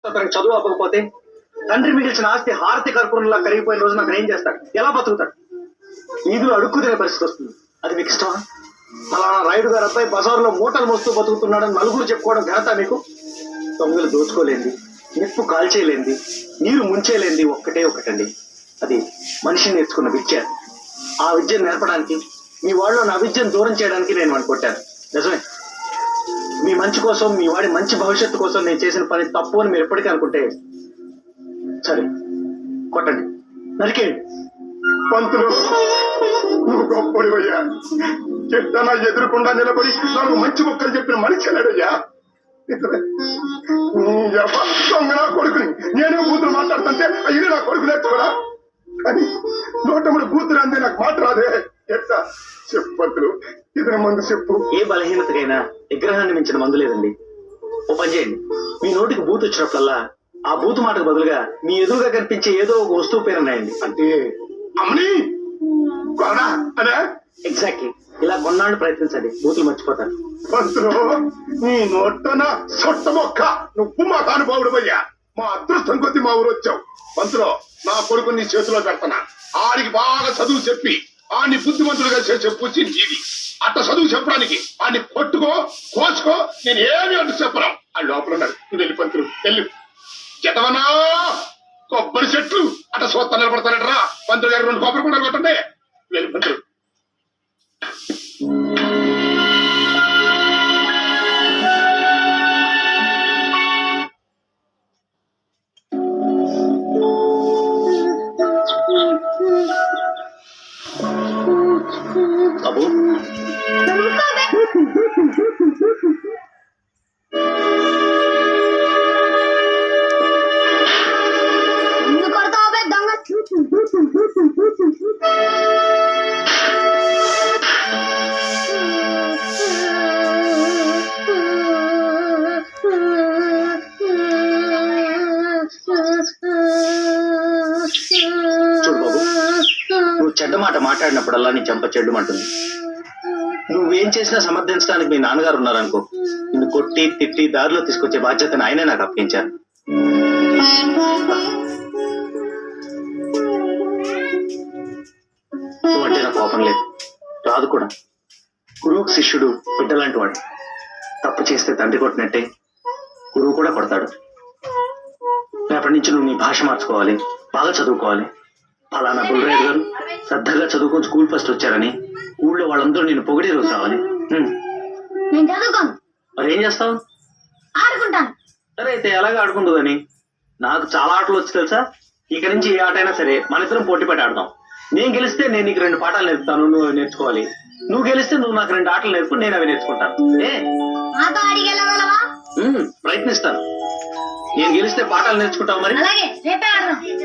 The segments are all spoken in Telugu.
అతనికి చదువు అవ్వకపోతే తండ్రి మిగిల్చిన ఆస్తి హారతి కర్పూరంలా కరిగిపోయిన రోజు నాకు ఏం చేస్తాడు? ఎలా బతుకుతాడు? ఈదులు అడుక్కు తినే పరిస్థితి వస్తుంది. అది మీకు ఇష్టమా? ఫలానా రాయుడు గారు అబ్బాయి బజారులో మూటలు మోస్తూ బతుకుతున్నాడని నలుగురు చెప్పుకోవడం ఘనత మీకు? దొంగలు దోచుకోలేంది, నిప్పు కాల్చేయలేంది, నీరు ముంచేలేంది ఒక్కటే ఒకటండి, అది మనిషిని నేర్చుకున్న విద్య. ఆ విద్యను నేర్పడానికి, మీ వాళ్ళు నా విద్యను దూరం చేయడానికి నేను వాడిని కొట్టాను. నిజమే, మీ మంచి కోసం, మీ వాడి మంచి భవిష్యత్తు కోసం నేను చేసిన పని తప్పు అని మీరు ఎప్పటికీ అనుకుంటే సరే, కొట్టండి, నరికేయండి. పంతులు, నువ్వు గొప్పడివయ్యా. చెట్టనా ఎదురుకుండా నిలబడి నాకు మంచి మొక్కలు చెప్పిన మనిషి లేడయ్యా. నా కొడుకుని నేనే కూతురు మాట్లాడుతుంటే అయ్యి నా కొడుకు నేర్చుకోరా, కానీ నోటముడు కూతురు అందే నాకు మాట రాదే. ఎట్లా చెప్పు పంతులు, ఇతని మందు చెప్పు. ఏ బలహీనతకైనా విగ్రహాన్ని మించిన మందు లేదండి. ఓ పని చేయండి, మీ నోటికి బూత్ వచ్చినప్పుడల్లా ఆ బూతు మాటకు బదులుగా మీ ఎదురుగా కనిపించే ఏదో ఒక వస్తువు పేరు రాయండి. అంటే అమ్మని కొనడా అనే? ఎగ్జాక్ట్లీ, ఇలా కొన్నాళ్ళు ప్రయత్నించండి, బూతులు మర్చిపోతారు. పంతులు, నీ నోట్టన సొట్ట మొక్క, నువ్వు మా కానుభావుడు. మా అదృష్టం కొద్ది మా ఊరు వచ్చావు. పంతులు, నా కొడుకు నీ చేతిలో పెడతానా. ఆడికి బాగా చదువు చెప్పి ఆడిని బుద్ధిమంతుడుగా చెప్పు జీవి. అట్ట చదువు చెప్పడానికి ఆడిని కొట్టుకో, కోసుకో, నేను ఏమి అంటూ చెప్పను. ఆ లోపల ఉన్నాడు, నువ్వు వెళ్ళి పంతులు వెళ్ళు. జతవనా కొబ్బరి చెట్లు అట్ట సోత్త నిలబడతానట్రా. పంతులు గారు 2 కొబ్బరి కూడా కొట్టండి, వెళ్ళి పంతులు. బాబు, నువ్వు చెడ్డ మాట మాట్లాడినప్పుడల్లా నీ చెంప చెడ్డుమంటుంది. నువ్వేం చేసినా సమర్థించడానికి మీ నాన్నగారు ఉన్నారనుకో, నిన్ను కొట్టి తిట్టి దారిలో తీసుకొచ్చే బాధ్యతను ఆయనే నాకు అప్పగించారు. నువ్వంటే నాకు కోపం లేదు, రాదు కూడా. గురువుకు శిష్యుడు బిడ్డలాంటి వాడు. తప్పు చేస్తే తండ్రి కొట్టినట్టే గురువు కూడా కొడతాడు. రేపటి నుంచి నువ్వు నీ భాష మార్చుకోవాలి, బాగా చదువుకోవాలి. ఫలానా బుల్రాయుడు గారు శ్రద్ధగా చదువుకొని స్కూల్ ఫస్ట్ వచ్చారని ఊళ్ళో వాళ్ళందరూ నేను పొగిడే రోజు రావాలి. మరి ఏం చేస్తావు? ఆడుకుంటాను. సరే అయితే ఎలాగ ఆడుకుంటుందని. నాకు చాలా ఆటలు వచ్చి తెలుసా. ఇక నుంచి ఏ ఆట అయినా సరే మన ఇద్దరం పోటీ పడి ఆడదాం. నేను గెలిస్తే నేను నీకు 2 పాఠాలు నేర్పుతాను, నువ్వు అవి నేర్చుకోవాలి. నువ్వు గెలిస్తే నువ్వు నాకు 2 ఆటలు నేర్పు, నేను అవి నేర్చుకుంటాను. ప్రయత్నిస్తాను. నేను గెలిస్తే పాఠాలు నేర్చుకుంటావు మరి.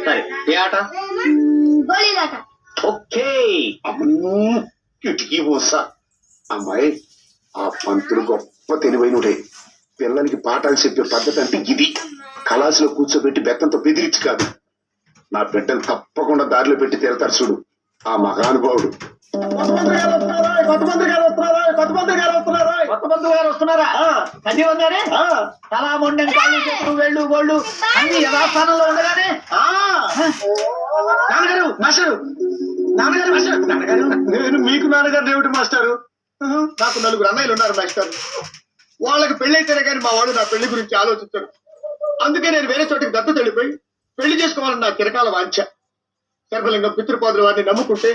సరే, ఏ ఆట? ఓకే. కిటికీ పోసా. అమ్మాయి, ఆ పంతులు గొప్ప తెలివైనడే. పిల్లలకి పాఠాలు చెప్పే పద్ధతి అంటే ఇది. కళాసులో కూర్చోబెట్టి బెత్తంతో బెదిరించి కాదు. నా బిడ్డను తప్పకుండా దారిలో పెట్టి తీరతారు చూడు ఆ మహానుభావుడు. కొత్త బంధువు గారు వస్తున్నారా? కది ఉన్నారే. తలా మొండని కాళ్ళు చెట్లు వేళ్ళు గోళ్ళు అన్ని యథాస్థానంలో ఉండగానే నాన్నగారు మాస్టరు, నాన్నగారు మాస్టర్. నాన్నగారు, నేను మీకు నాన్నగారు ఏమిటి మాస్టారు? నాకు 4 అన్నయ్యలు ఉన్నారు మాస్టర్. వాళ్ళకి పెళ్ళైతేనే కానీ మా వాళ్ళు నా పెళ్లి గురించి ఆలోచించారు. అందుకే నేను వేరే చోటికి దత్తత వెళ్ళిపోయి పెళ్లి చేసుకోవాలని నా చిరకాల వాంఛ. సర్వలింగం పితృపాదులు వారిని నమ్ముకుంటే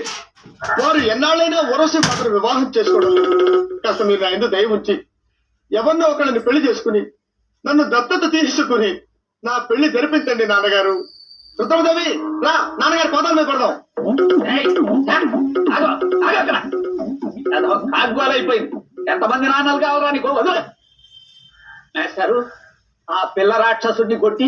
వారు ఎన్నాళ్ళైనా వరసి మాత్రం వివాహం చేసుకోవడం. కాస్త మీరు నా ఎందుకు దయ ఉంచి ఎవరినో ఒకళ్ళని పెళ్లి చేసుకుని నన్ను దత్తత తీసుకుని నా పెళ్లి జరిపించండి నాన్నగారు. రుద్రమదేవి, రా, నాన్నగారి పాదాల మీద పడదాం. అయిపోయింది. ఎంతమంది నాన్నలు కావాలా నీకు? వదలు. ఆ పిల్ల రాక్షసుడిని కొట్టి